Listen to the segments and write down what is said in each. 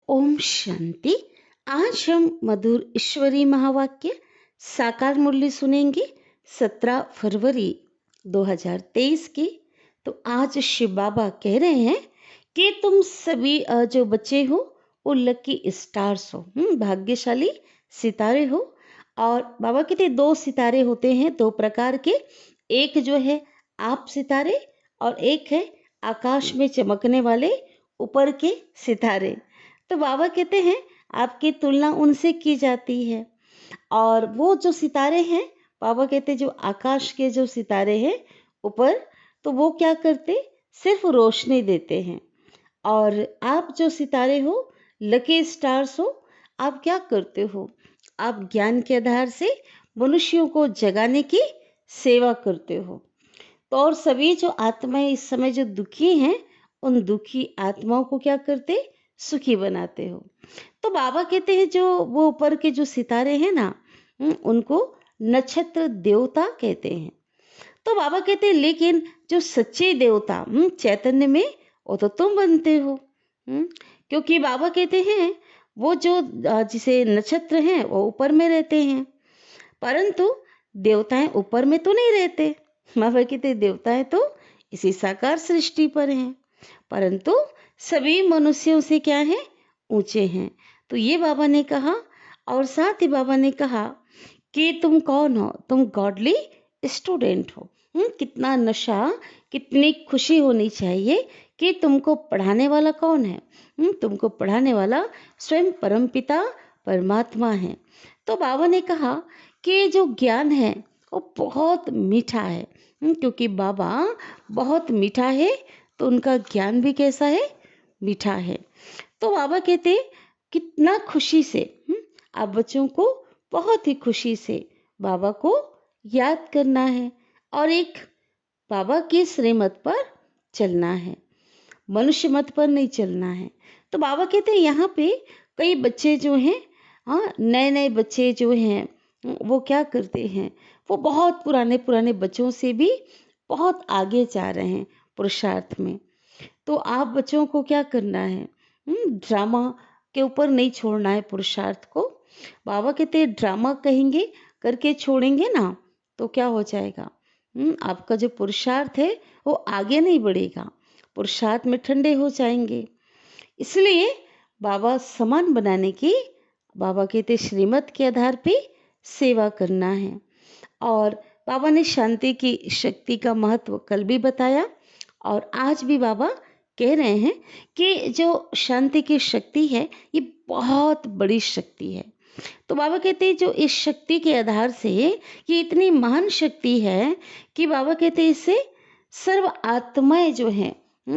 ओम शांति। आज हम मधुर ईश्वरी महावाक्य साकार मुरली सुनेंगे 17 फरवरी 2023 की। तो आज शिव बाबा कह रहे हैं कि तुम सभी जो बच्चे हो वो लकी स्टार्स हो, भाग्यशाली सितारे हो। और बाबा कहते हैं 2 सितारे होते हैं, 2 प्रकार के। एक जो है आप सितारे और एक है आकाश में चमकने वाले ऊपर के सितारे। तो बाबा कहते हैं आपकी तुलना उनसे की जाती है। और वो जो सितारे हैं, बाबा कहते हैं जो आकाश के जो सितारे हैं ऊपर, तो वो क्या करते, सिर्फ रोशनी देते हैं। और आप जो सितारे हो, लकी स्टार्स हो, आप क्या करते हो, आप ज्ञान के आधार से मनुष्यों को जगाने की सेवा करते हो। तो और सभी जो आत्माएं इस समय जो दुखी हैं, उन दुखी आत्माओं को क्या करते, सुखी बनाते हो। तो बाबा कहते हैं जो वो ऊपर के जो सितारे हैं ना, उनको नक्षत्र देवता कहते हैं। तो बाबा कहते हैं लेकिन जो सच्चे देवता चैतन्य में, वो तो तुम बनते हो। क्योंकि बाबा कहते हैं वो जो जिसे नक्षत्र हैं वो ऊपर में रहते हैं, परंतु देवताएं ऊपर में तो नहीं रहते। बाबा कहते देवताएं तो इसी साकार सृष्टि पर हैं, परंतु सभी मनुष्यों से क्या है, ऊंचे हैं। तो ये बाबा ने कहा। और साथ ही बाबा ने कहा कि तुम कौन हो, तुम गॉडली स्टूडेंट हो। कितना नशा, कितनी खुशी होनी चाहिए कि तुमको पढ़ाने वाला कौन है। तुमको पढ़ाने वाला स्वयं परमपिता परमात्मा है। तो बाबा ने कहा कि जो ज्ञान है वो बहुत मीठा है। क्योंकि बाबा बहुत मीठा है, तो उनका ज्ञान भी कैसा है, मीठा है। तो बाबा कहते कितना खुशी से, आप बच्चों को बहुत ही खुशी से बाबा को याद करना है और एक बाबा की श्रीमत पर चलना है, मनुष्य मत पर नहीं चलना है। तो बाबा कहते हैं यहाँ पे कई बच्चे जो हैं, हाँ, नए नए बच्चे जो हैं, वो क्या करते हैं, वो बहुत पुराने पुराने बच्चों से भी बहुत आगे जा रहे हैं पुरुषार्थ में। तो आप बच्चों को क्या करना है, ड्रामा के ऊपर नहीं छोड़ना है पुरुषार्थ को। बाबा कहते हैं ड्रामा कहेंगे करके छोड़ेंगे ना, तो क्या हो जाएगा, आपका जो पुरुषार्थ है वो आगे नहीं बढ़ेगा, पुरुषार्थ में ठंडे हो जाएंगे। इसलिए बाबा समान बनाने की, बाबा कहते श्रीमत के आधार पे सेवा करना है। और बाबा ने शांति की शक्ति का महत्व कल भी बताया, और आज भी बाबा कह रहे हैं कि जो शांति की शक्ति है ये बहुत बड़ी शक्ति है। तो बाबा कहते हैं जो इस शक्ति के आधार से, ये इतनी महान शक्ति है कि बाबा कहते हैं इससे सर्व आत्माएं जो हैं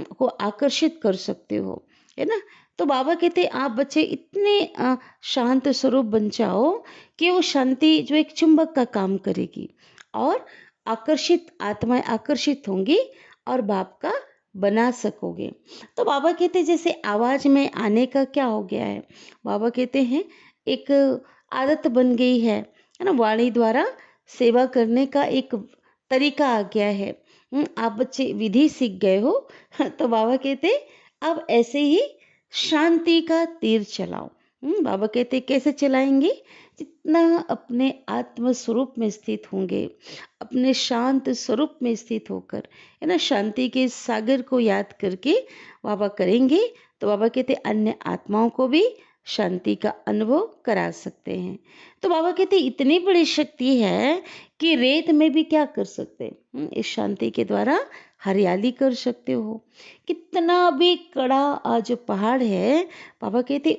को आकर्षित कर सकते हो, है ना। तो बाबा कहते आप बच्चे इतने शांत स्वरूप बन जाओ कि वो शांति जो एक चुंबक का काम करेगी और आकर्षित आत्माएं आकर्षित होंगी और बाप का बना सकोगे। तो बाबा कहते जैसे आवाज में आने का क्या हो गया है, बाबा कहते हैं एक आदत बन गई है ना, वाणी द्वारा सेवा करने का एक तरीका आ गया है। आप बच्चे विधि सीख गए हो तो बाबा कहते अब ऐसे ही शांति का तीर चलाओ। बाबा कहते कैसे चलाएंगे, जितना अपने आत्म स्वरूप में स्थित होंगे, अपने शांत स्वरूप में स्थित होकर, है ना, शांति के सागर को याद करके बाबा करेंगे, तो बाबा कहते अन्य आत्माओं को भी शांति का अनुभव करा सकते हैं। तो बाबा कहते इतनी बड़ी शक्ति है कि रेत में भी क्या कर सकते हैं, इस शांति के द्वारा हरियाली कर सकते हो। कितना भी कड़ा जो पहाड़ है, बाबा कहते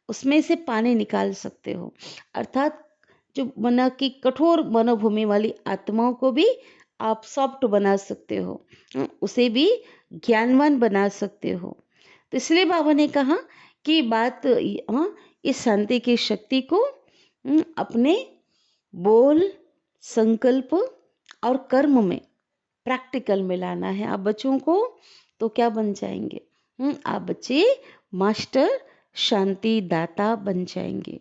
उसमें से पानी निकाल सकते हो। अर्थात जो मना की कठोर मनोभूमि वाली आत्माओं को भी आप सॉफ्ट बना सकते हो, उसे भी ज्ञानवान बना सकते हो। तो इसलिए बाबा ने कहा कि बात इस शांति की शक्ति को अपने बोल, संकल्प और कर्म में, प्रैक्टिकल में लाना है। आप बच्चों को तो क्या बन जाएंगे, आप बच्चे मास्टर शांति दाता बन जाएंगे।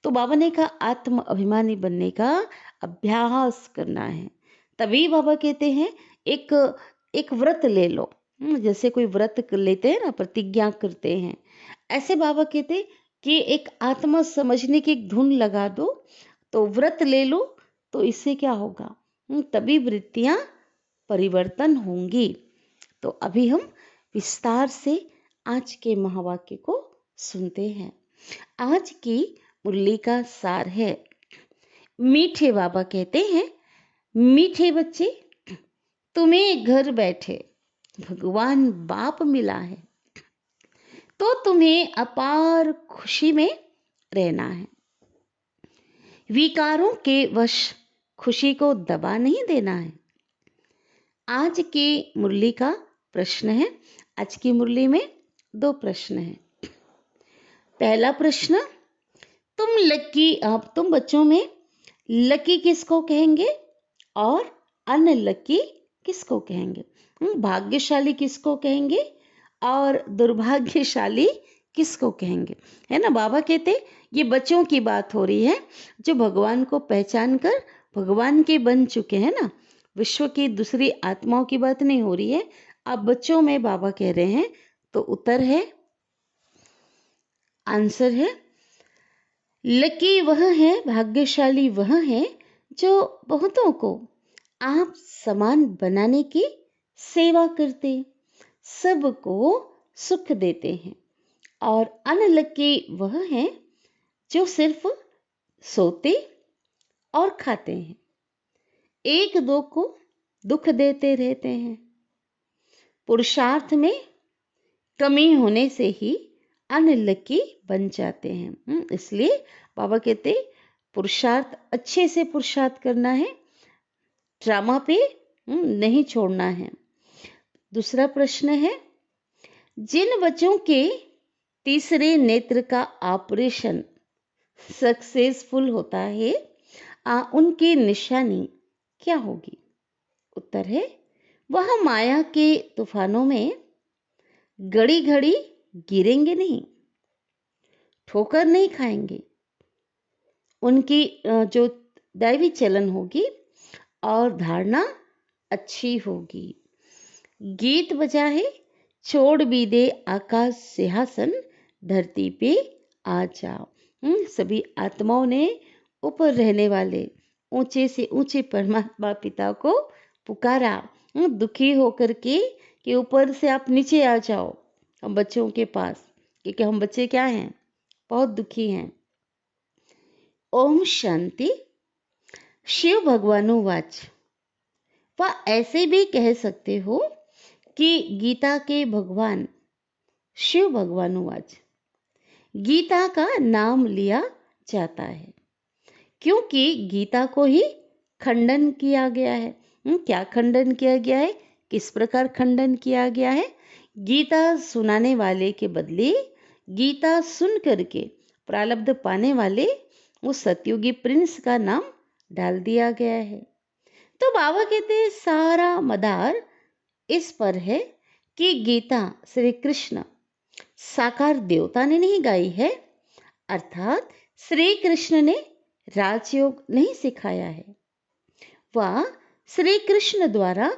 तो बाबा ने कहा आत्म अभिमानी बनने का अभ्यास करना है। तभी बाबा कहते हैं एक एक व्रत ले लो। जैसे कोई व्रत लेते हैं ना, प्रतिज्ञा करते हैं, ऐसे बाबा कहते कि एक आत्मा समझने की एक धुन लगा दो, तो व्रत ले लो, तो इससे क्या होगा, तभी वृत्तियां परिवर्तन होंगी। तो अभी हम विस्तार से आज के महावाक्य को सुनते हैं। आज की मुरली का सार है, मीठे बाबा कहते हैं, मीठे बच्चे, तुम्हें घर बैठे भगवान बाप मिला है, तो तुम्हें अपार खुशी में रहना है। विकारों के वश खुशी को दबा नहीं देना है। आज की मुरली का प्रश्न है, आज की मुरली में 2 प्रश्न हैं। पहला प्रश्न, तुम बच्चों में लकी किसको कहेंगे और अनलकी किसको कहेंगे? भाग्यशाली किसको कहेंगे और दुर्भाग्यशाली किसको कहेंगे? है ना, बाबा कहते ये बच्चों की बात हो रही है जो भगवान को पहचान कर भगवान के बन चुके हैं ना। विश्व की दूसरी आत्माओं की बात नहीं हो रही है, अब बच्चों में बाबा कह रहे हैं। तो उत्तर है, आंसर है, लकी वह है, भाग्यशाली वह है जो बहुतों को आप समान बनाने की सेवा करते, सबको सुख देते हैं। और अनलकी वह है जो सिर्फ सोते और खाते हैं, एक दो को दुख देते रहते हैं। पुरुषार्थ में कमी होने से ही अनलकी बन जाते हैं। इसलिए बाबा कहते पुरुषार्थ अच्छे से पुरुषार्थ करना है, ड्रामा पे नहीं छोड़ना है। दूसरा प्रश्न है, जिन बच्चों के तीसरे नेत्र का ऑपरेशन सक्सेसफुल होता है, उनकी निशानी क्या होगी? उत्तर है, वह माया के तूफानों में घड़ी घड़ी गिरेंगे नहीं, ठोकर नहीं खाएंगे। उनकी जो दैवी चलन होगी और धारणा अच्छी होगी। गीत बजा है, छोड़ भी दे आकाश सिंहासन, धरती पे आ जाओ। सभी आत्माओं ने ऊपर रहने वाले ऊंचे से ऊंचे परमात्मा पिता को पुकारा, दुखी होकर के कि ऊपर से आप नीचे आ जाओ हम बच्चों के पास, क्योंकि हम बच्चे क्या हैं, बहुत दुखी हैं। ओम शांति। शिव भगवानुवाच, व ऐसे भी कह सकते हो कि गीता के भगवान शिव भगवानुवाच, गीता का नाम लिया जाता है क्योंकि गीता को ही खंडन किया गया है। क्या खंडन किया गया है, किस प्रकार खंडन किया गया है? गीता सुनाने वाले के बदले गीता सुन करके प्रारब्ध पाने वाले उस सतयुगी प्रिंस का नाम डाल दिया गया है। तो बाबा कहते हैं सारा मदार इस पर है कि गीता श्री कृष्ण साकार देवता ने नहीं गाई है, अर्थात श्री कृष्ण ने राजयोग नहीं सिखाया है। वह श्री कृष्ण द्वारा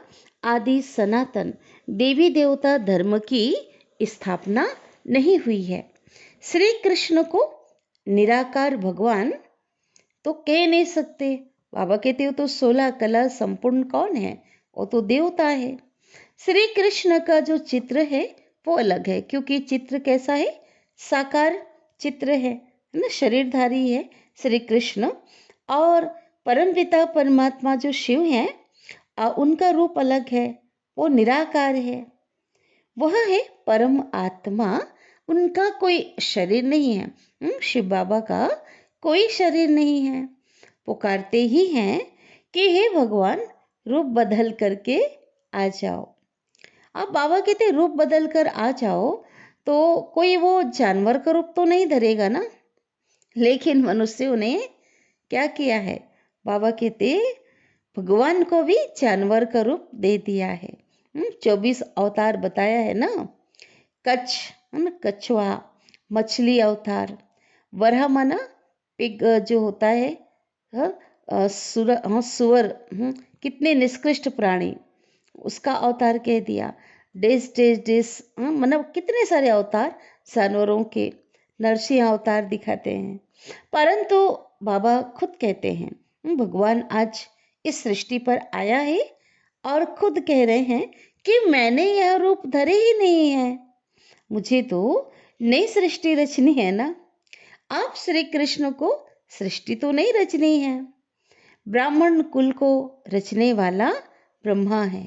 आदि सनातन देवी देवता धर्म की स्थापना नहीं हुई है। श्री कृष्ण को निराकार भगवान तो कह नहीं सकते। बाबा कहते हो तो 16 कला संपूर्ण कौन है? वो तो देवता है। श्री कृष्ण का जो चित्र है वो अलग है, क्योंकि चित्र कैसा है, साकार चित्र है ना, शरीरधारी है श्री कृष्ण। और परमपिता परमात्मा जो शिव हैं, उनका रूप अलग है, वो निराकार है, वह है परम आत्मा, उनका कोई शरीर नहीं है। शिव बाबा का कोई शरीर नहीं है। पुकारते ही हैं कि हे भगवान रूप बदल करके आ जाओ। अब बाबा कहते रूप बदल कर आ जाओ, तो कोई वो जानवर का रूप तो नहीं धरेगा ना, लेकिन मनुष्यों ने क्या किया है, बाबा कहते भगवान को भी जानवर का रूप दे दिया है। 24 अवतार बताया है ना, कच्छ है ना, कछुआ, मछली अवतार, वरहा माना पिग जो होता है, सुअर, कितने निष्कृष्ट प्राणी, उसका अवतार कह दिया। डेस डेस डेस, मतलब कितने सारे अवतार जानवरों के नरसिंह अवतार दिखाते हैं, परंतु बाबा खुद कहते हैं भगवान आज इस सृष्टि पर आया है और खुद कह रहे हैं कि मैंने यह रूप धरे ही नहीं है, मुझे तो नई सृष्टि रचनी है ना। आप श्री कृष्ण को सृष्टि तो नहीं रचनी है, ब्राह्मण कुल को रचने वाला ब्रह्मा है।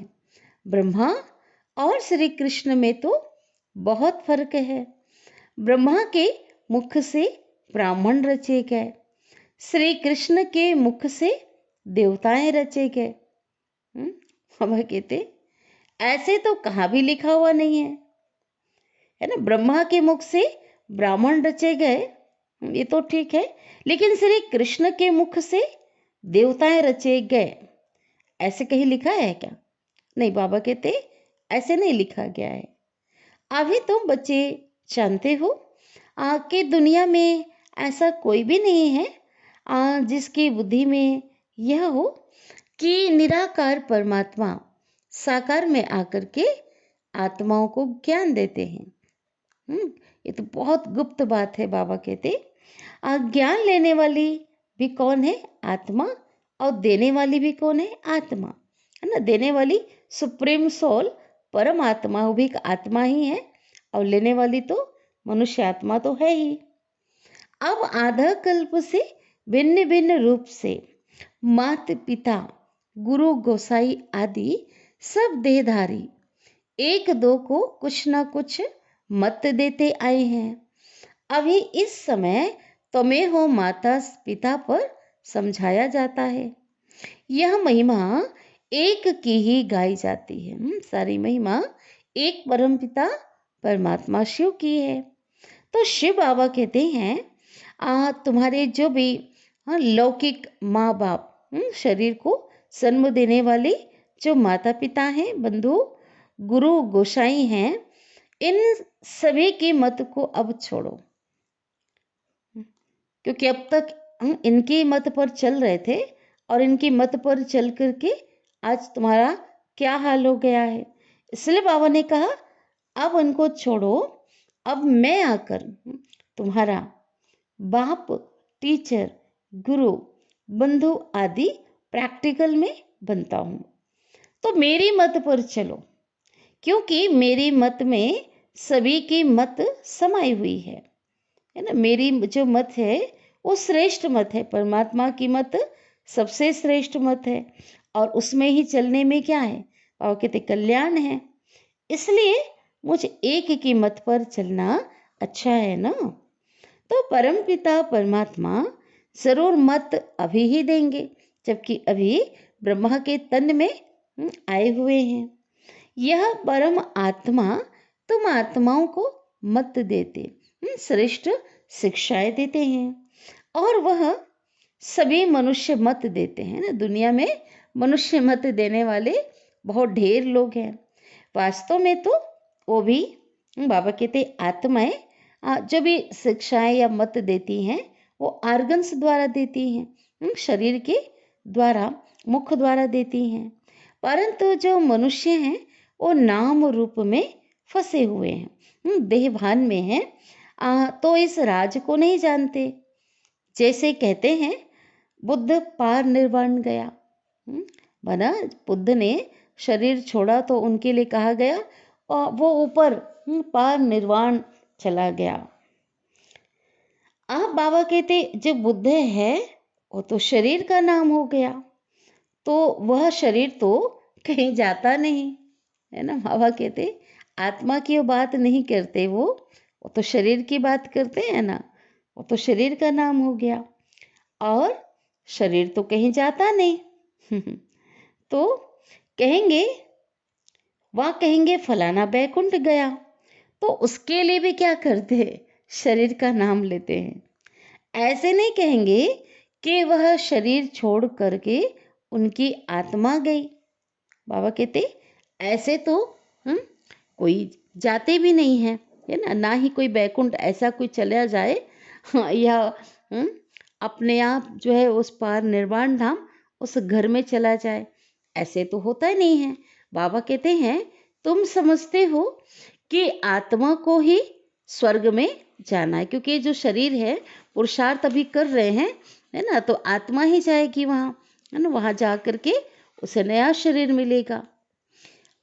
ब्रह्मा और श्री कृष्ण में तो बहुत फर्क है। ब्रह्मा के मुख से ब्राह्मण रचे गए, श्री कृष्ण के मुख से देवताएं रचे गए। हम कहते ऐसे तो कहाँ भी लिखा हुआ नहीं है ना। ब्रह्मा के मुख से ब्राह्मण रचे गए, ये तो ठीक है, लेकिन श्री कृष्ण के मुख से देवताएं रचे गए, ऐसे कहीं लिखा है क्या? नहीं, बाबा कहते ऐसे नहीं लिखा गया है। अभी तुम बच्चे जानते हो कि दुनिया में ऐसा कोई भी नहीं है जिसकी बुद्धि में यह हो कि निराकार परमात्मा साकार में आकर के आत्माओं को ज्ञान देते हैं। ये तो बहुत गुप्त बात है। बाबा कहते ज्ञान लेने वाली भी कौन है? आत्मा। और देने वाली भी कौन है? आत्मा, है ना। देने वाली सुप्रीम सोल परमात्मा, वो भी एक आत्मा ही है, और लेने वाली तो मनुष्य आत्मा तो है ही। अब आधा कल्प से भिन्न भिन्न रूप से माता पिता गुरु गोसाई आदि सब देहधारी एक दो को कुछ ना कुछ मत देते आए हैं। अभी इस समय तुम्हें हो माता पिता पर समझाया जाता है। यह महिमा एक की ही गाई जाती है। सारी महिमा एक परम पिता परमात्मा शिव की है। तो शिव बाबा कहते हैं तुम्हारे जो भी लौकिक माँ बाप, शरीर को जन्म देने वाले जो माता पिता हैं, बंधु गुरु गोसाई हैं, इन सभी की मत को अब छोड़ो, क्योंकि अब तक इनकी मत पर चल रहे थे और इनकी मत पर चल करके आज तुम्हारा क्या हाल हो गया है। इसलिए बाबा ने कहा अब इनको छोड़ो, अब मैं आकर तुम्हारा बाप, टीचर, गुरु, बंधु आदि प्रैक्टिकल में बनता हूँ। तो मेरी मत पर चलो, क्योंकि मेरी मत में सभी की मत समाई हुई है ना। मेरी जो मत है वो श्रेष्ठ मत है, परमात्मा की मत सबसे श्रेष्ठ मत है, और उसमें ही चलने में क्या है? और कहते कल्याण है। इसलिए मुझे एक की मत पर चलना अच्छा है ना। तो परम पिता परमात्मा जरूर मत अभी ही देंगे, जबकि अभी ब्रह्मा के तन में आए हुए हैं। यह परम आत्मा तुम आत्माओं को मत देते, श्रेष्ठ शिक्षाएं देते हैं, और वह सभी मनुष्य मत देते हैं ना। दुनिया में मनुष्य मत देने वाले बहुत ढेर लोग हैं। वास्तव में तो वो भी बाबा कहते आत्माएं जो भी शिक्षाएं या मत देती हैं वो आर्गन्स द्वारा देती हैं, शरीर के द्वारा, मुख द्वारा देती हैं। परंतु जो मनुष्य हैं वो नाम रूप में फंसे हुए हैं, देह भान में हैं, तो इस राज को नहीं जानते। जैसे कहते हैं बुद्ध पार निर्वाण गया, बना बुद्ध ने शरीर छोड़ा तो उनके लिए कहा गया और वो ऊपर पार निर्वाण चला गया। आप बाबा कहते जो बुद्ध है वो तो शरीर का नाम हो गया, तो वह शरीर तो कहीं जाता नहीं है ना। बाबा कहते आत्मा की वो बात नहीं करते, वो तो शरीर की बात करते हैं ना। वो तो शरीर का नाम हो गया, और शरीर तो कहीं जाता नहीं। तो कहेंगे वहाँ कहेंगे फलाना बैकुंठ गया, तो उसके लिए भी क्या करते हैं? शरीर का नाम लेते हैं। ऐसे नहीं कहेंगे कि वह शरीर छोड़ करके उनकी आत्मा गई। बाबा कहते ऐसे तो कोई जाते भी नहीं है ना। ना ही कोई बैकुंठ ऐसा कोई चला जाए या अपने आप जो है उस पार निर्वाण धाम उस घर में चला जाए, ऐसे तो होता ही नहीं है। बाबा कहते हैं तुम समझते हो कि आत्मा को ही स्वर्ग में जाना है, क्योंकि ये जो शरीर है पुरुषार्थ अभी कर रहे हैं, है ना, तो आत्मा ही जाएगी वहाँ, है ना, वहाँ जा करके उसे नया शरीर मिलेगा।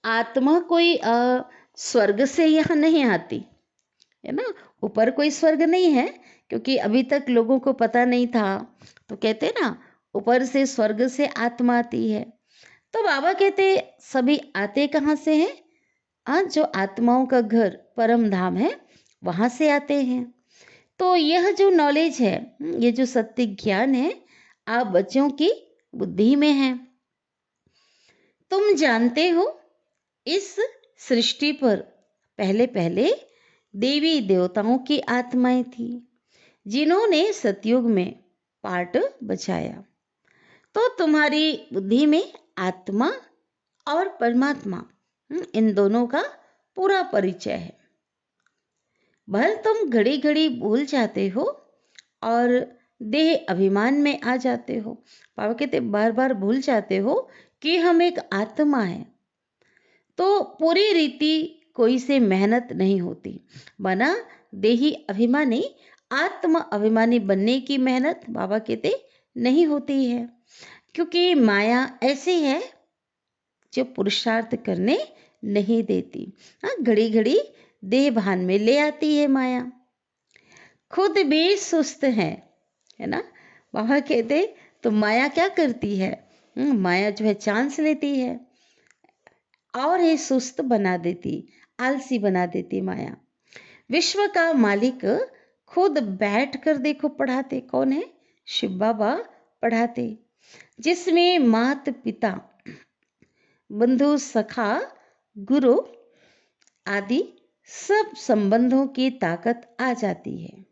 आत्मा कोई स्वर्ग से यहाँ नहीं आती, है ना, ऊपर कोई स्वर्ग नहीं है, क्योंकि अभी तक लोगों को पता नहीं था। तो कहते ना, ऊपर से स्वर्ग से आत्मा आती है। तो बाबा कहते सभी आते कहाँ से हैं? जो आत्माओं का घर परम धाम है, वहां से आते हैं। तो यह जो नॉलेज है, ये जो सत्य ज्ञान है, आप बच्चों की बुद्धि में है। तुम जानते हो इस सृष्टि पर पहले पहले देवी देवताओं की आत्माएं थी, जिन्होंने सतयुग में पार्ट बचाया। तो तुम्हारी बुद्धि में आत्मा और परमात्मा, इन दोनों का पूरा परिचय है। भले तुम घड़ी घड़ी भूल जाते हो और देह अभिमान में आ जाते हो। बाबा कहते बार बार भूल जाते हो कि हम एक आत्मा है। तो पूरी रीति कोई से मेहनत नहीं होती, बना देही अभिमानी आत्म अभिमानी बनने की मेहनत बाबा कहते नहीं होती है, क्योंकि माया ऐसी है जो पुरुषार्थ करने नहीं देती। हाँ, घड़ी घड़ी देह भान में ले आती है माया, खुद भी सुस्त है ना। बाबा कहते तो माया क्या करती है? माया जो है चांस लेती है और ये सुस्त बना देती, आलसी बना देती माया। विश्व का मालिक खुद बैठ कर देखो पढ़ाते, कौन है? शिव बाबा पढ़ाते, जिसमें मात पिता बंधु सखा गुरु आदि सब संबंधों की ताकत आ जाती है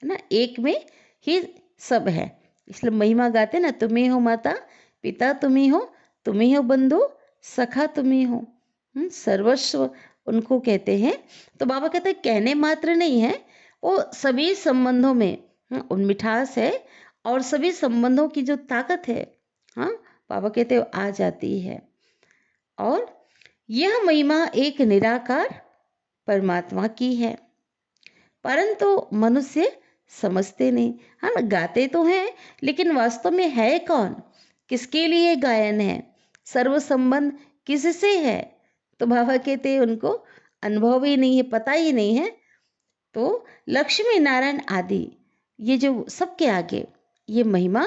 ना, एक में ही सब है। इसलिए महिमा गाते ना, तुम्ही हो माता पिता, तुम्ही हो बंधु सखा, तुम्ही हो सर्वस्व उनको कहते हैं। तो बाबा कहते हैं कहने मात्र नहीं है, वो सभी संबंधों में उन मिठास है और सभी संबंधों की जो ताकत है, हाँ, बाबा कहते हैं आ जाती है। और यह महिमा एक निराकार परमात्मा की है, परंतु मनुष्य समझते नहीं। हम गाते तो हैं, लेकिन वास्तव में है कौन? किसके लिए गायन है? सर्व संबंध किससे है? तो बाबा कहते हैं उनको अनुभव ही नहीं है, पता ही नहीं है। तो लक्ष्मी नारायण आदि ये जो सबके आगे ये महिमा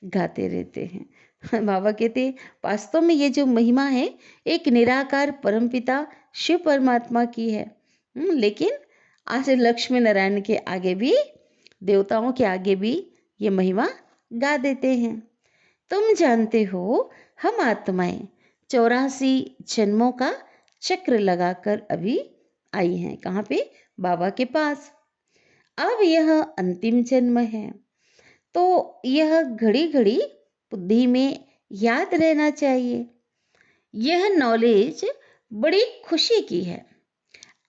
गाते रहते हैं। बाबा कहते वास्तव में ये जो महिमा है एक निराकार परमपिता शिव परमात्मा की है। लेकिन आज लक्ष्मी नारायण के आगे भी, देवताओं के आगे भी ये महिमा गा देते हैं। तुम जानते हो हम आत्माएं 84 जन्मों का चक्र लगाकर अभी आई हैं। कहाँ पे? बाबा के पास। अब यह अंतिम जन्म है, तो यह घड़ी घड़ी बुद्धि में याद रहना चाहिए। यह नॉलेज बड़ी खुशी की है।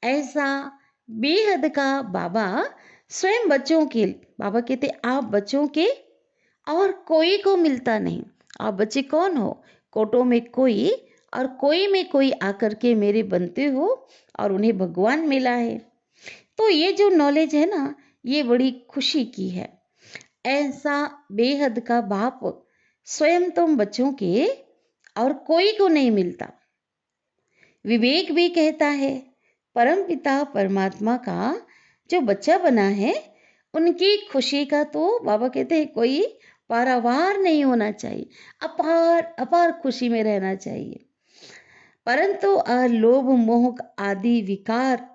ऐसा बेहद का बाबा स्वयं बच्चों के, बाबा कहते आप बच्चों के और कोई को मिलता नहीं। आप बच्चे कौन हो? कोटों में कोई और कोई में कोई आकर के मेरे बनते हो और उन्हें भगवान मिला है। तो ये जो नॉलेज है ना, ये बड़ी खुशी की है। ऐसा बेहद का बाप स्वयं तुम बच्चों के और कोई को नहीं मिलता। विवेक भी कहता है परमपिता परमात्मा का जो बच्चा बना है, उनकी खुशी का तो बाबा कहते हैं कोई पारावार नहीं होना चाहिए, अपार अपार खुशी में रहना चाहिए। परंतु लोभ मोह आदि विकार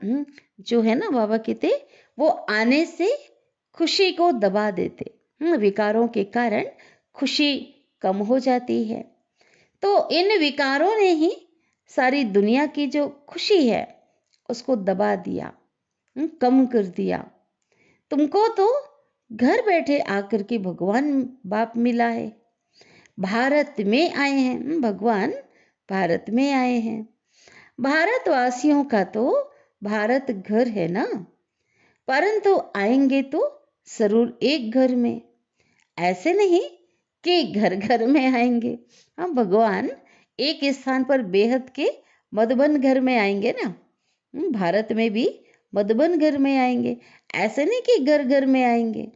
जो है ना, बाबा कहते वो आने से खुशी को दबा देते। विकारों के कारण खुशी कम हो जाती है। तो इन विकारों ने ही सारी दुनिया की जो खुशी है उसको दबा दिया, कम कर दिया। तुमको तो घर बैठे आकर के भगवान बाप मिला है। भारत में आए हैं भगवान, भारत में आए हैं। भारतवासियों का तो भारत घर है ना, परंतु आएंगे तो जरूर एक घर में। ऐसे नहीं कि घर घर में आएंगे। हम भगवान एक स्थान पर बेहद के मधुबन घर में आएंगे ना। भारत में भी मधुबन घर में आएंगे, ऐसे नहीं कि घर घर में आएंगे,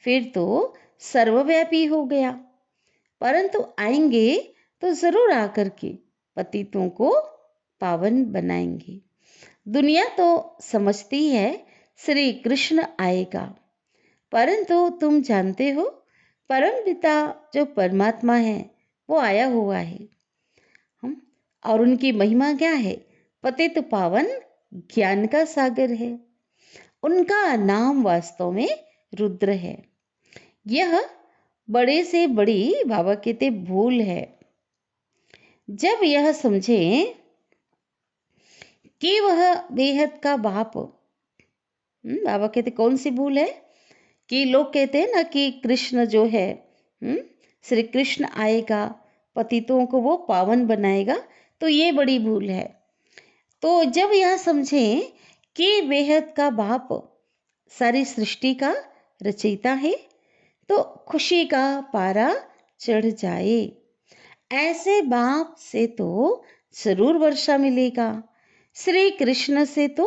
फिर तो सर्वव्यापी हो गया। परंतु आएंगे तो जरूर आकर के पतितों को पावन बनाएंगे। दुनिया तो समझती है श्री कृष्ण आएगा, परंतु तुम जानते हो परम पिता जो परमात्मा है वो आया हुआ है। और उनकी महिमा क्या है? पतित पावन ज्ञान का सागर है। उनका नाम वास्तव में रुद्र है। यह बड़े से बड़ी बाबा कहते भूल है। जब यह समझें कि वह बेहद का बाप, बाबा कहते कौन सी भूल है कि लोग कहते हैं ना कि कृष्ण जो है, श्री कृष्ण आएगा, पतितों को वो पावन बनाएगा, तो ये बड़ी भूल है। तो जब यह समझें कि बेहद का बाप सारी सृष्टि का रचयिता है, तो खुशी का पारा चढ़ जाए। ऐसे बाप से तो जरूर वर्षा मिलेगा, श्री कृष्ण से तो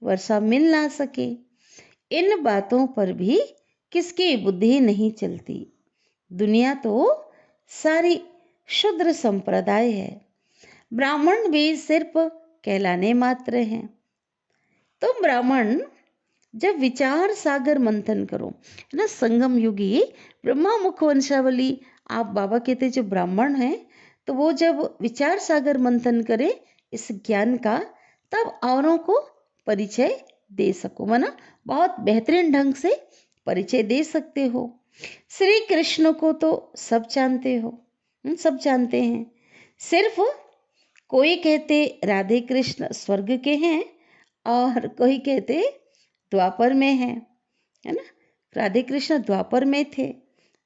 वर्षा मिल ना सके। इन बातों पर भी किसकी बुद्धि नहीं चलती। दुनिया तो सारी शूद्र संप्रदाय है, ब्राह्मण भी सिर्फ कहलाने मात्र हैं। तुम ब्राह्मण जब विचार सागर मंथन करो, है ना, संगम युगी ब्रह्मा मुख वंशावली, आप बाबा कहते जो ब्राह्मण हैं, तो वो जब विचार सागर मंथन करे इस ज्ञान का, तब औरों को परिचय दे सको, माना बहुत बेहतरीन ढंग से परिचय दे सकते हो। श्री कृष्ण को तो सब जानते हो, सब जानते हैं। सिर्फ कोई कहते राधे कृष्ण स्वर्ग के हैं और कोई कहते द्वापर में हैं, है ना। राधे कृष्ण द्वापर में थे,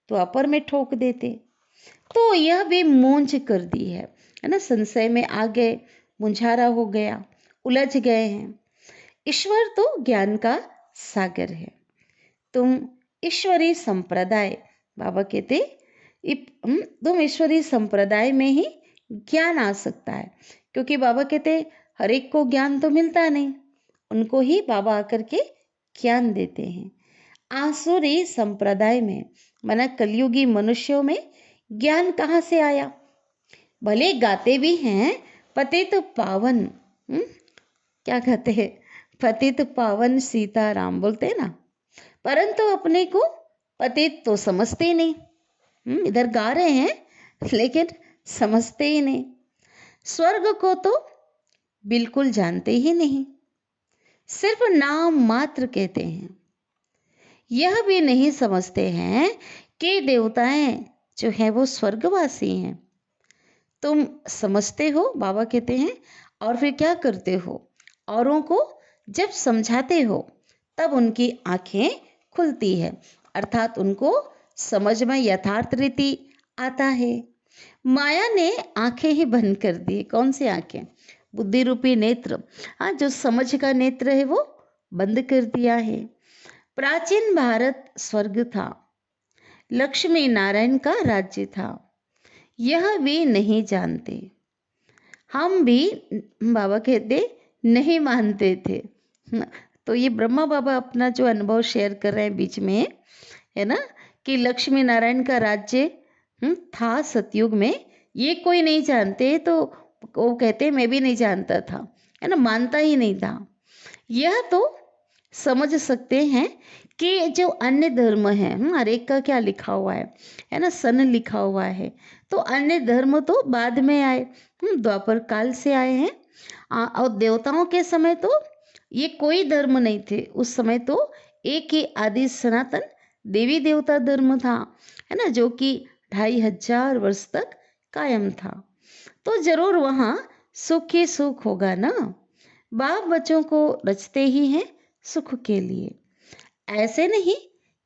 द्वापर में ठोक देते, तो यह भी मूंझ कर दी है ना। संशय में आ गए, मुंझारा हो गया, उलझ गए हैं। ईश्वर तो ज्ञान का सागर है। तुम ईश्वरी संप्रदाय, बाबा कहते तुम ईश्वरी संप्रदाय में ही ज्ञान आ सकता है, क्योंकि बाबा कहते हर एक को ज्ञान तो मिलता नहीं, उनको ही बाबा आकर के ज्ञान देते हैं। आसुरी संप्रदाय में, माना कलयुगी मनुष्यों में ज्ञान कहाँ से आया? भले गाते भी हैं पतित पावन, क्या कहते हैं, पतित पावन सीताराम बोलते हैं ना, परंतु अपने को पतित तो समझते नहीं। इधर गा रहे हैं लेकिन समझते ही नहीं। स्वर्ग को तो बिल्कुल जानते ही नहीं, सिर्फ नाम मात्र कहते हैं। यह भी नहीं समझते हैं कि देवताएं जो हैं वो स्वर्गवासी हैं। तुम समझते हो, बाबा कहते हैं, और फिर क्या करते हो? औरों को जब समझाते हो तब उनकी आंखें खुलती है, अर्थात उनको समझ में यथार्थ रीति आता है। माया ने आंखें ही बंद कर दी। कौन सी आंखें? बुद्धि रूपी नेत्र, हाँ, जो समझ का नेत्र है वो बंद कर दिया है। प्राचीन भारत स्वर्ग था, लक्ष्मी नारायण का राज्य था, यह भी नहीं जानते। हम भी, बाबा कहते, नहीं मानते थे। तो ये ब्रह्मा बाबा अपना जो अनुभव शेयर कर रहे हैं बीच में, है ना, कि लक्ष्मी नारायण का राज्य था सतयुग में, ये कोई नहीं जानते। तो वो कहते मैं भी नहीं जानता था, है ना, मानता ही नहीं था। यह तो समझ सकते हैं कि जो अन्य धर्म है, हर एक का क्या लिखा हुआ है ना, सन लिखा हुआ है। तो अन्य धर्म तो बाद में आए, द्वापर काल से आए हैं। और देवताओं के समय तो ये कोई धर्म नहीं थे, उस समय तो एक ही आदि सनातन देवी देवता धर्म था, है ना, जो कि 2500 वर्ष तक कायम था। तो जरूर वहाँ सुख ही सुख होगा ना। बाप बच्चों को रचते ही हैं सुख के लिए, ऐसे नहीं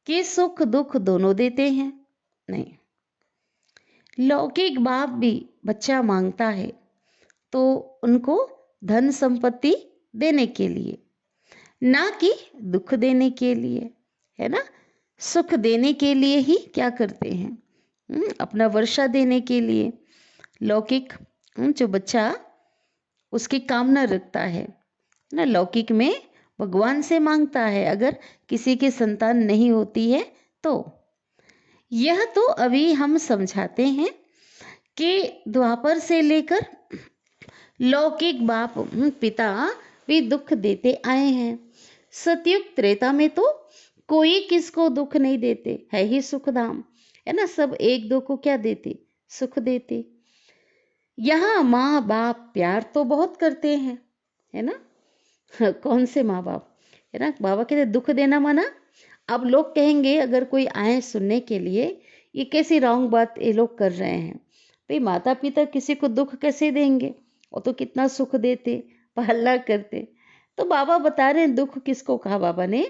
कि सुख दुख दोनों देते हैं, नहीं। लौकिक बाप भी बच्चा मांगता है तो उनको धन संपत्ति देने के लिए, ना कि दुख देने के लिए, है ना। सुख देने के लिए ही क्या करते हैं, अपना वर्षा देने के लिए। लौकिक जो बच्चा उसकी कामना रखता है ना, लौकिक में भगवान से मांगता है अगर किसी की संतान नहीं होती है तो। यह तो अभी हम समझाते हैं कि द्वापर से लेकर लौकिक बाप पिता भी दुख देते आए हैं। सतयुग त्रेता में तो कोई किसको दुख नहीं देते, है ही सुखधाम, है ना। सब एक दो को क्या देते, सुख देते। यहाँ माँ बाप प्यार तो बहुत करते हैं, है ना। कौन से माँ बाप, है ना। बाबा कहते दुख देना मना। अब लोग कहेंगे अगर कोई आए सुनने के लिए, ये कैसी रॉन्ग बात ये लोग कर रहे हैं। भाई माता पिता किसी को दुख कैसे देंगे, वो तो कितना सुख देते, पहला करते। तो बाबा बता रहे हैं दुख किसको कहा बाबा ने,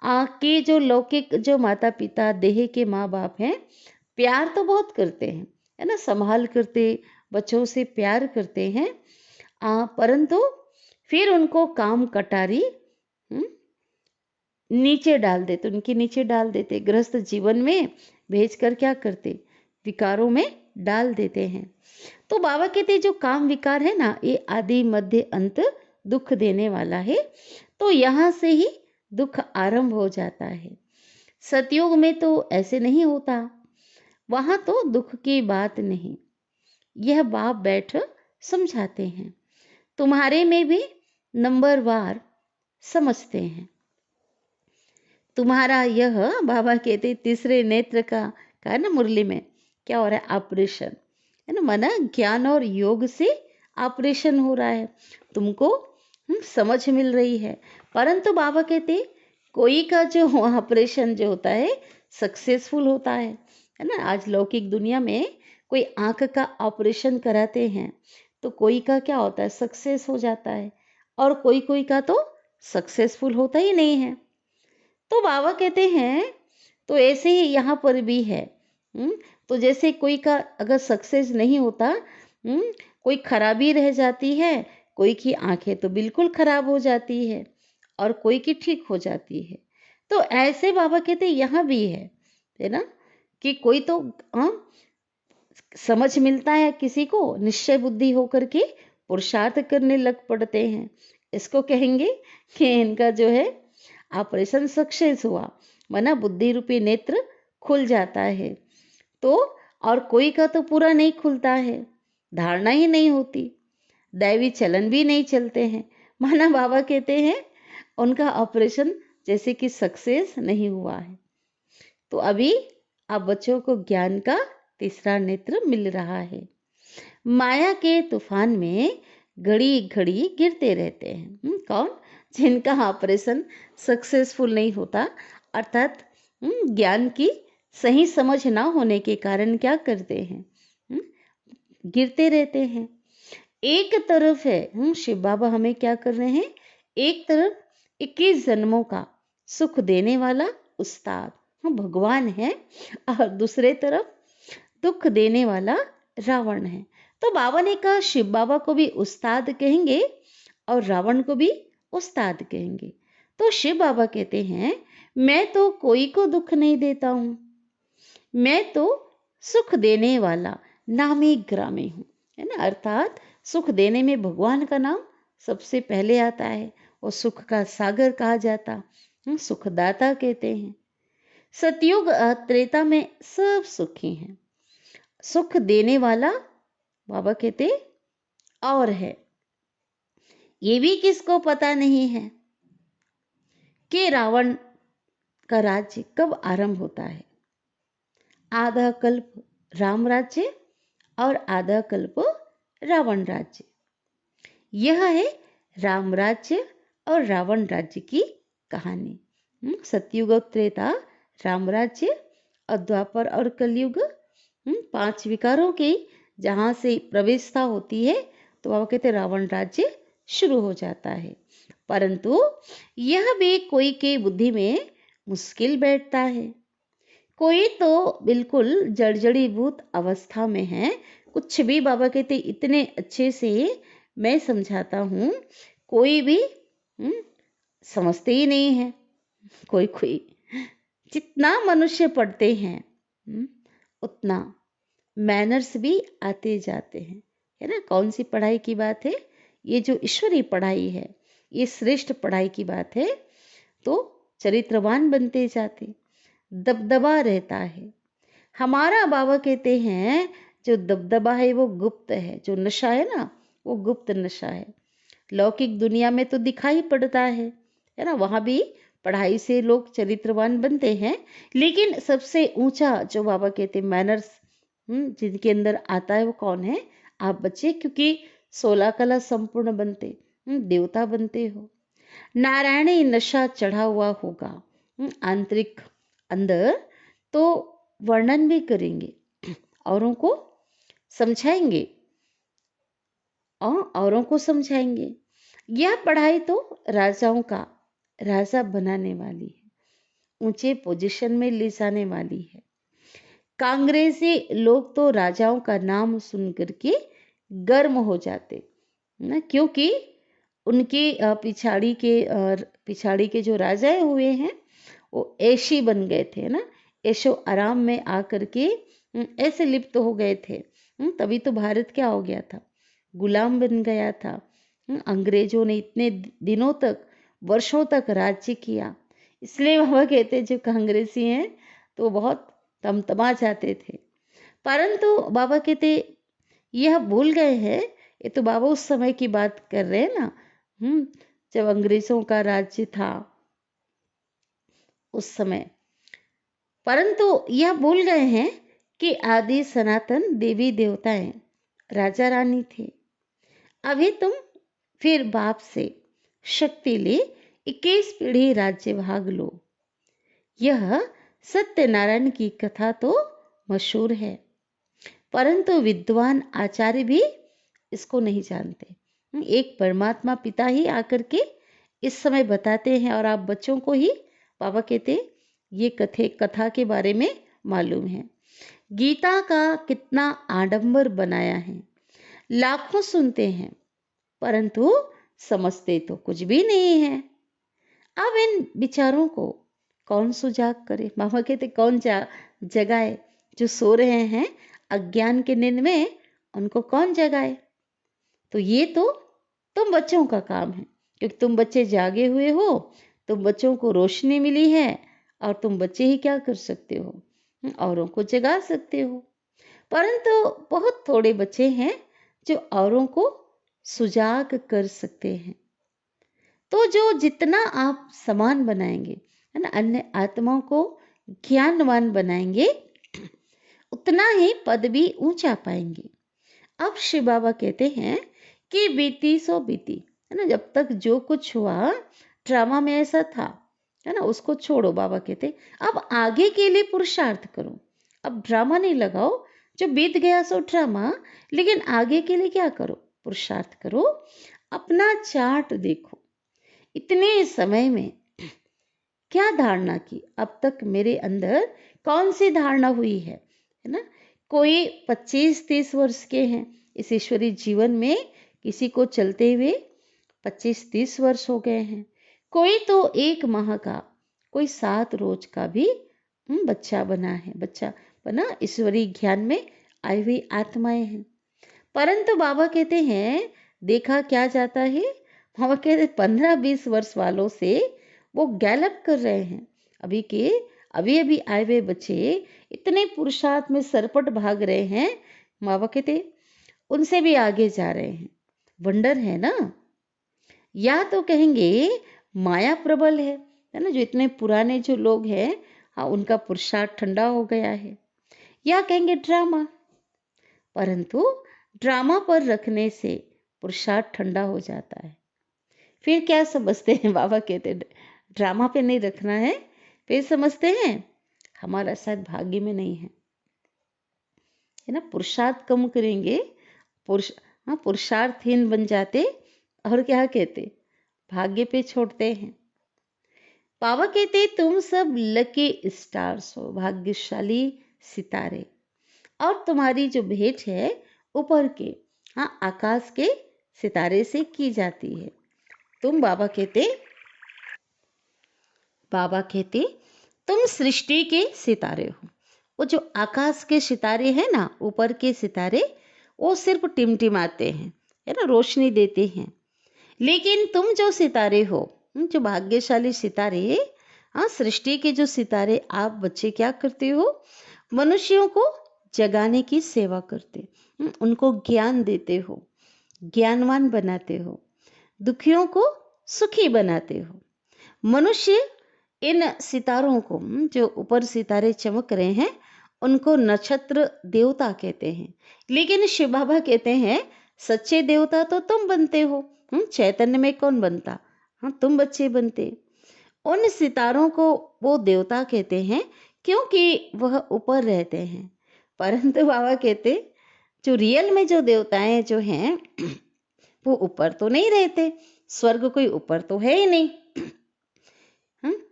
कि जो लौकिक जो माता पिता देह के माँ बाप हैं, प्यार तो बहुत करते हैं, है ना, संभाल करते, बच्चों से प्यार करते हैं, परंतु फिर उनको काम कटारी नीचे डाल देते, उनके नीचे डाल देते, गृहस्थ जीवन में भेजकर क्या करते, विकारों में डाल देते हैं। तो बाबा कहते जो काम विकार है ना, ये आदि मध्य अंत दुख देने वाला है। तो यहाँ से ही दुख आरंभ हो जाता है। सतयुग में तो ऐसे नहीं होता, वहां तो दुख की बात नहीं। यह बाप बैठ समझाते हैं, तुम्हारे में भी नंबरवार समझते हैं। तुम्हारा यह बाबा कहते तीसरे नेत्र का कहा ना मुरली में, क्या हो रहा है, ऑपरेशन, है ना। माना ज्ञान और योग से ऑपरेशन हो रहा है, तुमको समझ मिल रही है। परंतु बाबा कहते कोई का जो ऑपरेशन जो होता है सक्सेसफुल होता है ना। आज लौकिक दुनिया में कोई आंख का ऑपरेशन कराते हैं तो कोई का क्या होता है, सक्सेस हो जाता है, और कोई कोई का तो सक्सेसफुल होता ही नहीं है। तो बाबा कहते हैं तो ऐसे ही यहाँ पर भी है। तो जैसे कोई का अगर सक्सेस नहीं होता, कोई खराबी रह जाती है, कोई की आंखें तो बिल्कुल खराब हो जाती है और कोई की ठीक हो जाती है। तो ऐसे बाबा कहते यहाँ भी है ना, कि कोई तो समझ मिलता है किसी को, निश्चय बुद्धि होकर के पुरुषार्थ करने लग पड़ते हैं। इसको कहेंगे कि इनका जो है ऑपरेशन सक्सेस हुआ, माना बुद्धि रूपी नेत्र खुल जाता है। तो और कोई का तो पूरा नहीं खुलता है, धारणा ही नहीं होती, दैवी चलन भी नहीं चलते हैं, माना बाबा कहते हैं उनका ऑपरेशन जैसे कि सक्सेस नहीं हुआ है। तो अभी आप बच्चों को ज्ञान का तीसरा नेत्र मिल रहा है। माया के तूफान में घड़ी घड़ी गिरते रहते हैं। कौन, जिनका ऑपरेशन सक्सेसफुल नहीं होता, अर्थात ज्ञान की सही समझ ना होने के कारण क्या करते हैं, गिरते रहते हैं। एक तरफ है शिव बाबा हमें क्या कर रहे हैं, एक तरफ 21 जन्मों का सुख देने वाला उस्ताद भगवान है, और दूसरे तरफ दुख देने वाला रावण है। तो बाबा ने कहा शिव बाबा को भी उस्ताद कहेंगे और रावण को भी उस्ताद कहेंगे। तो शिव बाबा कहते हैं मैं तो कोई को दुख नहीं देता हूं, मैं तो सुख देने वाला नामी ग्रामी हूं, है ना। अर्थात सुख देने में भगवान का नाम सबसे पहले आता है, और सुख का सागर कहा जाता, सुखदाता कहते हैं। सतयुग त्रेता में सब सुखी हैं, सुख देने वाला बाबा कहते और है। ये भी किसको पता नहीं है कि रावण का राज्य कब आरंभ होता है। आधा कल्प राम राज्य और आधा कल्प रावण राज्य। यह है राम राज्य और रावण राज्य की कहानी। सतयुग त्रेता राम राज्य, और द्वापर और कलयुग 5 विकारों की जहां से प्रवेशता होती है, तो वह कहते रावण राज्य शुरू हो जाता है। परंतु यह भी कोई के बुद्धि में मुश्किल बैठता है, कोई तो बिल्कुल जड़जड़ीभूत अवस्था में है। कुछ भी बाबा कहते इतने अच्छे से मैं समझाता हूं, कोई भी समझते ही नहीं है। कोई कोई जितना मनुष्य पढ़ते हैं उतना मैनर्स भी आते जाते हैं, है ना। कौन सी पढ़ाई की बात है, ये जो ईश्वरीय पढ़ाई है, ये श्रेष्ठ पढ़ाई की बात है। तो चरित्रवान बनते जाते, दबदबा रहता है। हमारा बाबा कहते हैं जो दबदबा है वो गुप्त है, जो नशा है ना वो गुप्त नशा है। लौकिक दुनिया में तो दिखाई पड़ता है ना, वहां भी पढ़ाई से लोग चरित्रवान बनते हैं, लेकिन सबसे ऊंचा जो बाबा कहते मैनर्स जिनके अंदर आता है वो कौन है? आप बच्चे, क्योंकि 16 कला संपूर्ण बनते देवता बनते हो। नारायणी नशा चढ़ा हुआ होगा आंतरिक अंदर, तो वर्णन भी करेंगे, औरों को समझाएंगे और औरों को समझाएंगे। यह पढ़ाई तो राजाओं का राजा बनाने वाली है, ऊंचे पोजीशन में ले जाने वाली है। कांग्रेसी लोग तो राजाओं का नाम सुन करके गर्म हो जाते ना, क्योंकि उनके पिछाड़ी के जो राजाएं हुए हैं वो ऐशी बन गए थे ना, ऐशो आराम में आकर के ऐसे लिप्त हो गए थे। तभी तो भारत क्या हो गया था? गुलाम बन गया था। अंग्रेजों ने इतने दिनों तक, वर्षों तक राज्य किया। इसलिए बाबा कहते जो कांग्रेसी हैं तो बहुत तमतमा जाते थे। परंतु बाबा कहते यह भूल गए हैं, ये तो बाबा उस समय की बात कर रहे हैं ना, जब अंग्रेजों का राज्य था उस समय। परंतु यह भूल गए हैं कि आदि सनातन देवी देवताएं राजा रानी थे। अभी तुम फिर बाप से शक्ति ले 21 पीढ़ी राज्य भाग लो। यह सत्यनारायण की कथा तो मशहूर है, परंतु विद्वान आचार्य भी इसको नहीं जानते। एक परमात्मा पिता ही आकर के इस समय बताते हैं, और आप बच्चों को ही बाबा कहते ये कथा के बारे में मालूम है। गीता का कितना आडंबर बनाया है, लाखों सुनते हैं परंतु समझते तो कुछ भी नहीं है। अब इन विचारों को कौन सुजाग करे? बाबा कहते कौन जगाए? जो सो रहे हैं अज्ञान के नींद में, उनको कौन जगाए? तो ये तो तुम बच्चों का काम है, क्योंकि तुम बच्चे जागे हुए हो, तुम बच्चों को रोशनी मिली है, और तुम बच्चे ही क्या कर सकते हो? औरों को जगा सकते हो। परंतु बहुत थोड़े बच्चे हैं जो औरों को सुजाग कर सकते हैं। तो जो जितना आप समान बनाएंगे, है ना, अन्य आत्माओं को ज्ञानवान बनाएंगे, उतना ही पद भी ऊंचा पाएंगे। अब शिव बाबा कहते हैं कि बीती सो बीती, है ना, जब तक जो कुछ हुआ ड्रामा में ऐसा था, है ना, उसको छोड़ो। बाबा कहते अब आगे के लिए पुरुषार्थ करो, अब ड्रामा नहीं लगाओ। जो बीत गया सो ड्रामा, लेकिन आगे के लिए क्या करो? पुरुषार्थ करो। अपना चार्ट देखो, इतने समय में क्या धारणा की, अब तक मेरे अंदर कौन सी धारणा हुई है ना। कोई 25-30 वर्ष के हैं इस ईश्वरीय जीवन में, किसी को चलते हुए 25-30 वर्ष हो गए हैं, कोई तो 1 माह का, कोई 7 रोज का भी बच्चा बना है, बच्चा बना ईश्वरीय ज्ञान में आई हुई आत्माएं हैं। परंतु बाबा कहते हैं देखा क्या जाता है? बाबा कहते 15-20 वर्ष वालों से वो गैलप कर रहे हैं। अभी अभी आए हुए बच्चे इतने पुरुषार्थ में सरपट भाग रहे हैं, बाबा कहते उनसे भी आगे जा रहे हैं। वंडर है ना। या तो कहेंगे माया प्रबल है ना, जो इतने पुराने जो लोग हैं, हाँ, उनका पुरुषार्थ ठंडा हो गया है। या कहेंगे ड्रामा, परंतु ड्रामा पर रखने से पुरुषार्थ ठंडा हो जाता है। फिर क्या समझते हैं? बाबा कहते ड्रामा पे नहीं रखना है। फिर समझते हैं हमारा शायद भाग्य में नहीं है ना। पुरुषार्थ कम करेंगे, पुरुषार्थहीन बन जाते, और क्या कहते भाग्य पे छोड़ते हैं। बाबा कहते तुम सब लकी स्टार्स हो, भाग्यशाली सितारे, और तुम्हारी जो भेंट है ऊपर के, हाँ, आकाश के सितारे से की जाती है। तुम बाबा कहते तुम सृष्टि के सितारे हो। वो जो आकाश के सितारे हैं ना, ऊपर के सितारे, वो सिर्फ टिमटिमाते हैं, है ना, रोशनी देते हैं, लेकिन तुम जो सितारे हो, जो भाग्यशाली सितारे, हाँ, सृष्टि के जो सितारे, आप बच्चे क्या करते हो? मनुष्यों को जगाने की सेवा करते, उनको ज्ञान देते हो, ज्ञानवान बनाते हो, दुखियों को सुखी बनाते हो। मनुष्य इन सितारों को, जो ऊपर सितारे चमक रहे हैं, उनको नक्षत्र देवता कहते हैं। लेकिन शिव बाबा कहते हैं सच्चे देवता तो तुम बनते हो। चैतन्य में कौन बनता? हाँ, तुम बच्चे बनते। उन सितारों को वो देवता कहते हैं क्योंकि वह ऊपर रहते हैं। परंतु बाबा कहते जो रियल में जो देवताएं जो हैं वो ऊपर तो नहीं रहते। स्वर्ग कोई ऊपर तो है ही नहीं।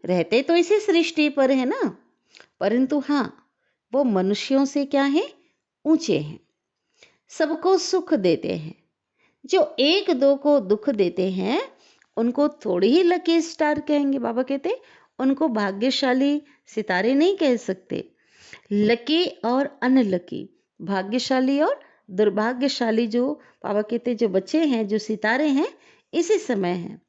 रहते तो इसी सृष्टि पर है ना, परंतु हाँ, वो मनुष्यों से क्या है? ऊंचे हैं, सबको सुख देते हैं। जो एक दो को दुख देते हैं उनको थोड़ी ही लकी स्टार कहेंगे। बाबा कहते उनको भाग्यशाली सितारे नहीं कह सकते। लकी और अनलकी, भाग्यशाली और दुर्भाग्यशाली, जो बाबा कहते जो बच्चे हैं, जो सितारे हैं, इसी समय हैं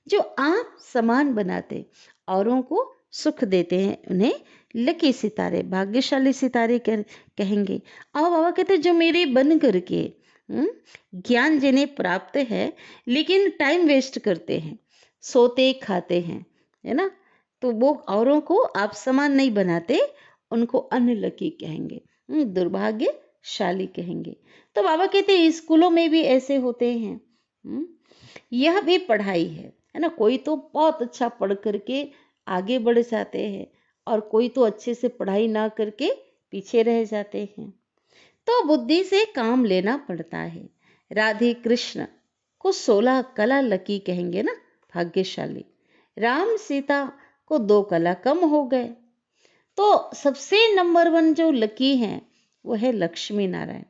जो आप समान बनाते, औरों को सुख देते हैं, उन्हें लकी सितारे, भाग्यशाली सितारे कहेंगे। और बाबा कहते जो मेरे बन करके ज्ञान जिन्हें प्राप्त है लेकिन टाइम वेस्ट करते हैं, सोते खाते हैं, है ना, तो वो औरों को आप समान नहीं बनाते, उनको अनलकी कहेंगे, दुर्भाग्यशाली कहेंगे। तो बाबा कहते स्कूलों में भी ऐसे होते हैं। यह भी पढ़ाई है ना। कोई तो बहुत अच्छा पढ़ करके आगे बढ़ जाते हैं और कोई तो अच्छे से पढ़ाई ना करके पीछे रह जाते हैं। तो बुद्धि से काम लेना पड़ता है। राधे कृष्ण को 16 कला लकी कहेंगे ना, भाग्यशाली। राम सीता को 2 कला कम हो गए। तो सबसे नंबर 1 जो लकी हैं वो है लक्ष्मी नारायण।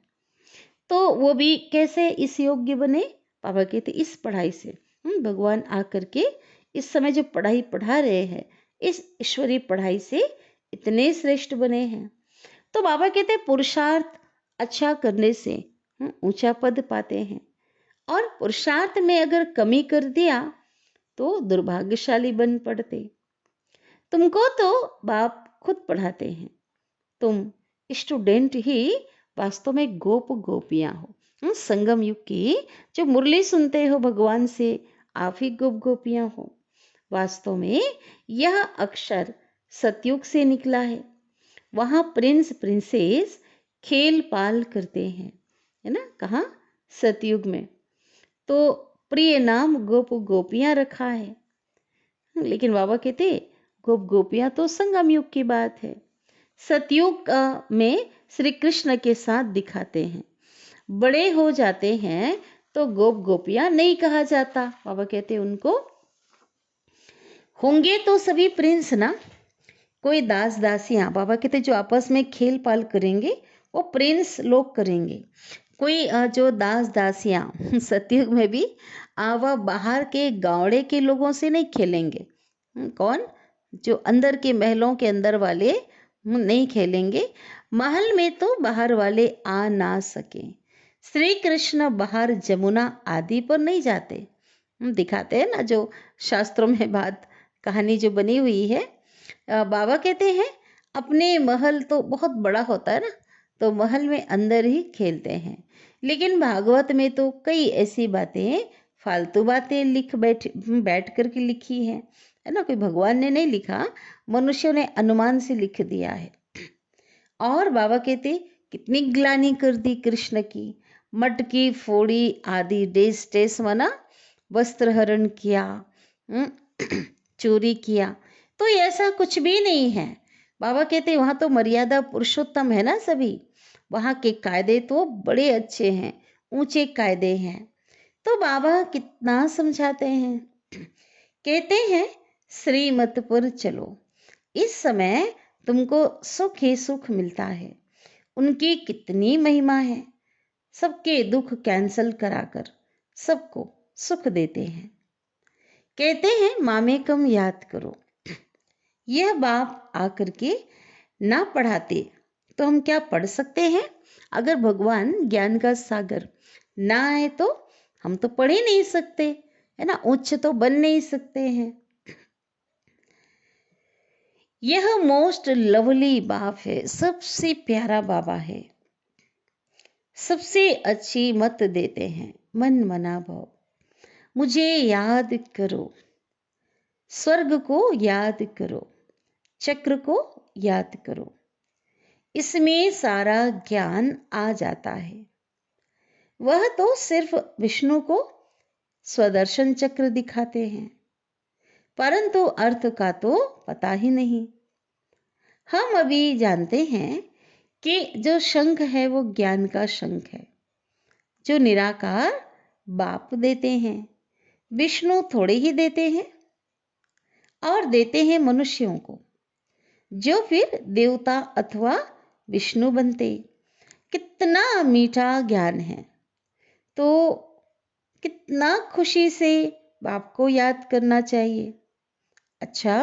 तो वो भी कैसे इस योग्य बने? बाबा कहते इस पढ़ाई से। भगवान आकर के इस समय जो पढ़ाई पढ़ा रहे हैं, इस ईश्वरीय पढ़ाई से इतने श्रेष्ठ बने हैं। तो बाबा कहते पुरुषार्थ अच्छा करने से ऊंचा पद पाते हैं, और पुरुषार्थ में अगर कमी कर दिया तो दुर्भाग्यशाली बन पड़ते। तुमको तो बाप खुद पढ़ाते हैं, तुम स्टूडेंट ही वास्तव में गोप गोपियां हो। संगम युग की जो मुरली सुनते हो भगवान से, आप ही गोप गोपियां हो। वास्तव में यह अक्षर सतयुग से निकला है। वहां प्रिंस प्रिंसेस खेल पाल करते हैं, है ना, कहाँ? सतयुग में। तो प्रिय नाम गोप गोपियां रखा है। लेकिन बाबा कहते गोप गोपियां तो संगम युग की बात है। सतयुग में श्री कृष्ण के साथ दिखाते हैं। बड़े हो जाते हैं तो गोप गोपियां नहीं कहा जाता। बाबा कहते उनको होंगे तो सभी प्रिंस ना, कोई दास दासियां, बाबा कहते जो आपस में खेल पाल करेंगे वो प्रिंस लोग करेंगे। कोई जो दास दासियां सतयुग में भी वह बाहर के गावड़े के लोगों से नहीं खेलेंगे। कौन? जो अंदर के महलों के अंदर वाले नहीं खेलेंगे। महल में तो बाहर वाले आ ना सके। श्री कृष्ण बाहर जमुना आदि पर नहीं जाते। दिखाते हैं ना जो शास्त्रों में बात, कहानी जो बनी हुई है। बाबा कहते हैं अपने महल तो बहुत बड़ा होता है ना, तो महल में अंदर ही खेलते हैं। लेकिन भागवत में तो कई ऐसी बातें, फालतू बातें बैठ करके लिखी है ना। कोई भगवान ने नहीं लिखा, मनुष्यों ने अनुमान से लिख दिया है। और बाबा कहते कितनी ग्लानि कर दी कृष्ण की, मटकी फोड़ी आदि देश टेस मना, वस्त्र हरण किया, चोरी किया। तो ऐसा कुछ भी नहीं है। बाबा कहते वहां तो मर्यादा पुरुषोत्तम है ना सभी। वहां के कायदे तो बड़े अच्छे हैं, ऊंचे कायदे हैं। तो बाबा कितना समझाते हैं। कहते हैं श्रीमत पर चलो, इस समय तुमको सुख ही सुख मिलता है। उनकी कितनी महिमा है, सबके दुख कैंसल कराकर सबको सुख देते हैं। कहते हैं मामे कम याद करो। यह बाप आकर के ना पढ़ाते तो हम क्या पढ़ सकते हैं? अगर भगवान ज्ञान का सागर ना आए तो हम तो पढ़ ही नहीं सकते। है ना, उच्च तो बन नहीं सकते हैं। यह मोस्ट लवली बाप है, सबसे प्यारा बाबा है, सबसे अच्छी मत देते हैं, मन मना भाव। मुझे याद करो, स्वर्ग को याद करो, चक्र को याद करो, इसमें सारा ज्ञान आ जाता है। वह तो सिर्फ विष्णु को स्वदर्शन चक्र दिखाते हैं, परंतु अर्थ का तो पता ही नहीं। हम अभी जानते हैं कि जो शंख है वो ज्ञान का शंख है, जो निराकार बाप देते हैं। विष्णु थोड़े ही देते हैं और देते हैं मनुष्यों को, जो फिर देवता अथवा विष्णु बनते। कितना मीठा ज्ञान है। तो कितना खुशी से बाप को याद करना चाहिए। अच्छा,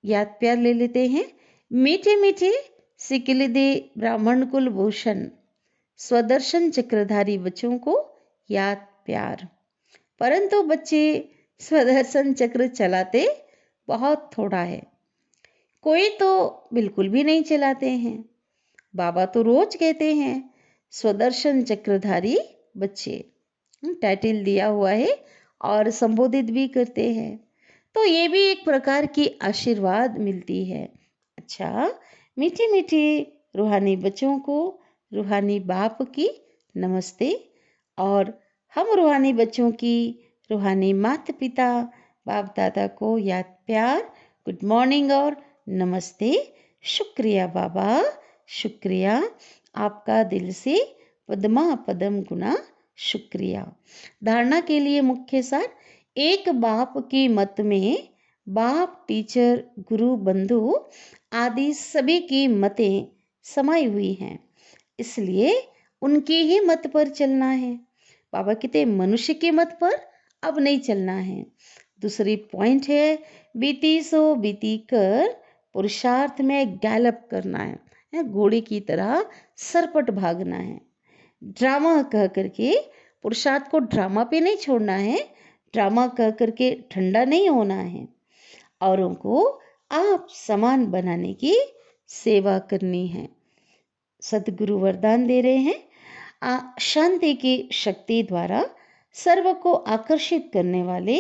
याद प्यार ले लेते हैं। मीठे मीठे सिकिलिदे ब्राह्मण कुल भूषण स्वदर्शन चक्रधारी बच्चों को याद प्यार। परंतु बच्चे स्वदर्शन चक्र चलाते बहुत थोड़ा है, कोई तो बिल्कुल भी नहीं चलाते हैं। बाबा तो रोज कहते हैं स्वदर्शन चक्रधारी बच्चे, टाइटल दिया हुआ है और संबोधित भी करते हैं। तो ये भी एक प्रकार की आशीर्वाद मिलती है। अच्छा, मीठी मीठी रूहानी बच्चों को रूहानी बाप की नमस्ते, और हम रूहानी बच्चों की रूहानी माता पिता बाप दादा को याद प्यार, गुड मॉर्निंग और नमस्ते। शुक्रिया बाबा, शुक्रिया, आपका दिल से पद्मा पदम गुना शुक्रिया। धारणा के लिए मुख्य सार, एक बाप की मत में बाप, टीचर, गुरु, बंधु आदि सभी की मतें समाई हुई हैं, इसलिए उनकी ही मत पर चलना है। बाबा कहते मनुष्य के मत पर अब नहीं चलना है। दूसरी पॉइंट है, बीती सो बीती कर पुरुषार्थ में गैलप करना है, घोड़े की तरह सरपट भागना है। ड्रामा कह करके पुरुषार्थ को ड्रामा पे नहीं छोड़ना है, ड्रामा कह करके ठंडा नहीं होना है। औरों को आप समान बनाने की सेवा करनी है। सदगुरु वरदान दे रहे हैं, शांति की शक्ति द्वारा सर्व को आकर्षित करने वाले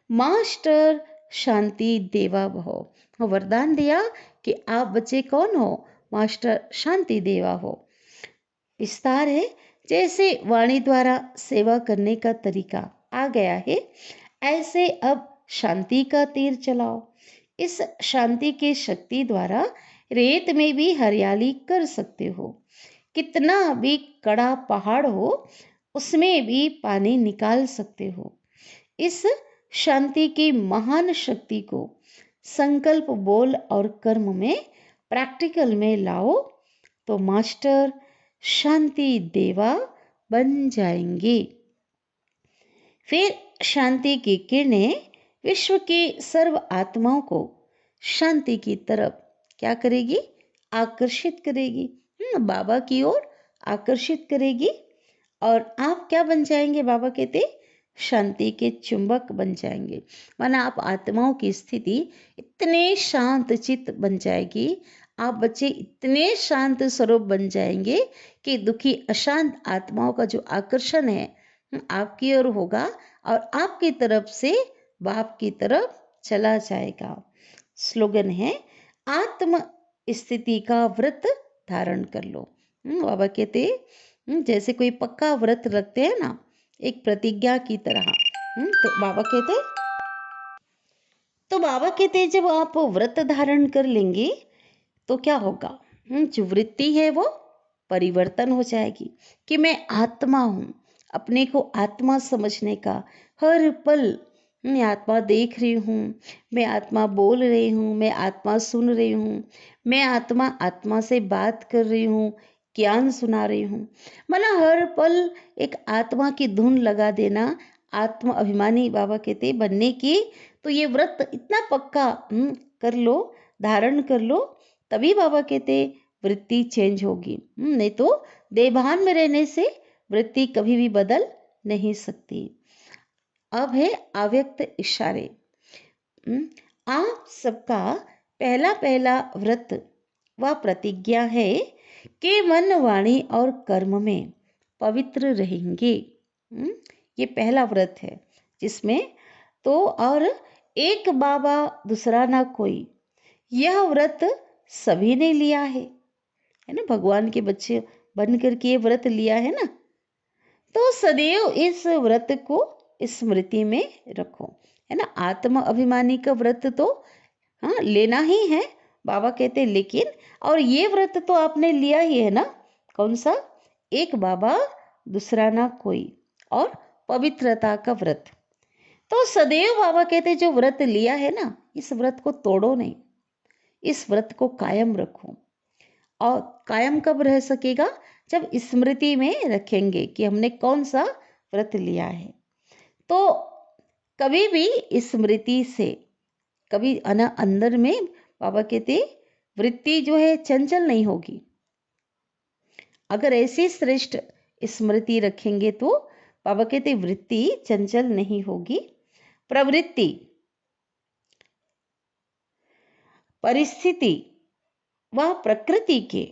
मास्टर शांति देवा भव। वरदान दिया कि आप बच्चे कौन हो, मास्टर शांति देवा हो। विस्तार है, जैसे वाणी द्वारा सेवा करने का तरीका आ गया है, ऐसे अब शांति का तीर चलाओ। इस शांति की शक्ति द्वारा रेत में भी हरियाली कर सकते हो। कितना भी कड़ा पहाड़ हो उसमें भी पानी निकाल सकते हो। इस शांति की महान शक्ति को संकल्प, बोल और कर्म में, प्रैक्टिकल में लाओ तो मास्टर शांति देवा बन जाएंगे। फिर शांति की किरणें विश्व की सर्व आत्माओं को शांति की तरफ क्या करेगी, आकर्षित करेगी, बाबा की ओर आकर्षित करेगी। और आप क्या बन जाएंगे, बाबा कहते शांति के चुंबक बन जाएंगे। माना आप आत्माओं की स्थिति इतने शांत चित्त बन जाएगी, आप बच्चे इतने शांत स्वरूप बन जाएंगे कि दुखी अशांत आत्माओं का जो आकर्षण है आपकी ओर होगा और आपकी तरफ से बाप की तरफ चला जाएगा। स्लोगन है, आत्म स्थिति का व्रत धारण कर लो। बाबा कहते जैसे कोई पक्का व्रत रखते हैं ना, एक प्रतिज्ञा की तरह। तो बाबा कहते जब आप व्रत धारण कर लेंगे तो क्या होगा, जो वृत्ति है वो परिवर्तन हो जाएगी कि मैं आत्मा हूँ। अपने को आत्मा समझने का हर पल, मैं आत्मा देख रही हूँ, मैं आत्मा बोल रही हूँ, मैं आत्मा सुन रही हूँ, मैं आत्मा आत्मा से बात कर रही हूँ, ज्ञान सुना रही हूँ। मतलब हर पल एक आत्मा की धुन लगा देना, आत्म अभिमानी बाबा कहते बनने की। तो ये व्रत इतना पक्का कर लो, धारण कर लो, तभी बाबा कहते वृत्ति चेंज होगी। नहीं तो देभान में रहने से वृत्ति कभी भी बदल नहीं सकती। अब है अव्यक्त इशारे। आप सबका पहला पहला व्रत व प्रतिज्ञा है कि मन, वाणी और कर्म में पवित्र रहेंगे। ये पहला व्रत है जिसमें तो और एक बाबा दूसरा ना कोई, यह व्रत सभी ने लिया है ना, भगवान के बच्चे बन करके ये व्रत लिया है ना। तो सदैव इस व्रत को स्मृति में रखो, है ना। आत्म अभिमानी का व्रत तो हाँ लेना ही है, बाबा कहते, लेकिन और ये व्रत तो आपने लिया ही है ना। कौन सा? एक बाबा दूसरा ना कोई और पवित्रता का व्रत। तो सदैव बाबा कहते जो व्रत लिया है ना, इस व्रत को तोड़ो नहीं, इस व्रत को कायम रखो। और कायम कब रह सकेगा? जब स्मृति में रखेंगे कि हमने कौन सा व्रत लिया है। तो कभी भी स्मृति से कभी अंदर में बाबा कहते वृत्ति जो है चंचल नहीं होगी। अगर ऐसी श्रेष्ठ स्मृति रखेंगे तो बाबा कहते वृत्ति चंचल नहीं होगी। प्रवृत्ति, परिस्थिति व प्रकृति के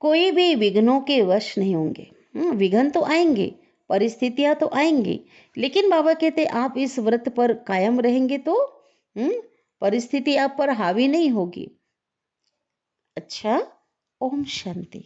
कोई भी विघ्नों के वश नहीं होंगे। विघ्न तो आएंगे, परिस्थितियां तो आएंगी, लेकिन बाबा कहते आप इस व्रत पर कायम रहेंगे तो परिस्थिति आप पर हावी नहीं होगी। अच्छा, ओम शांति।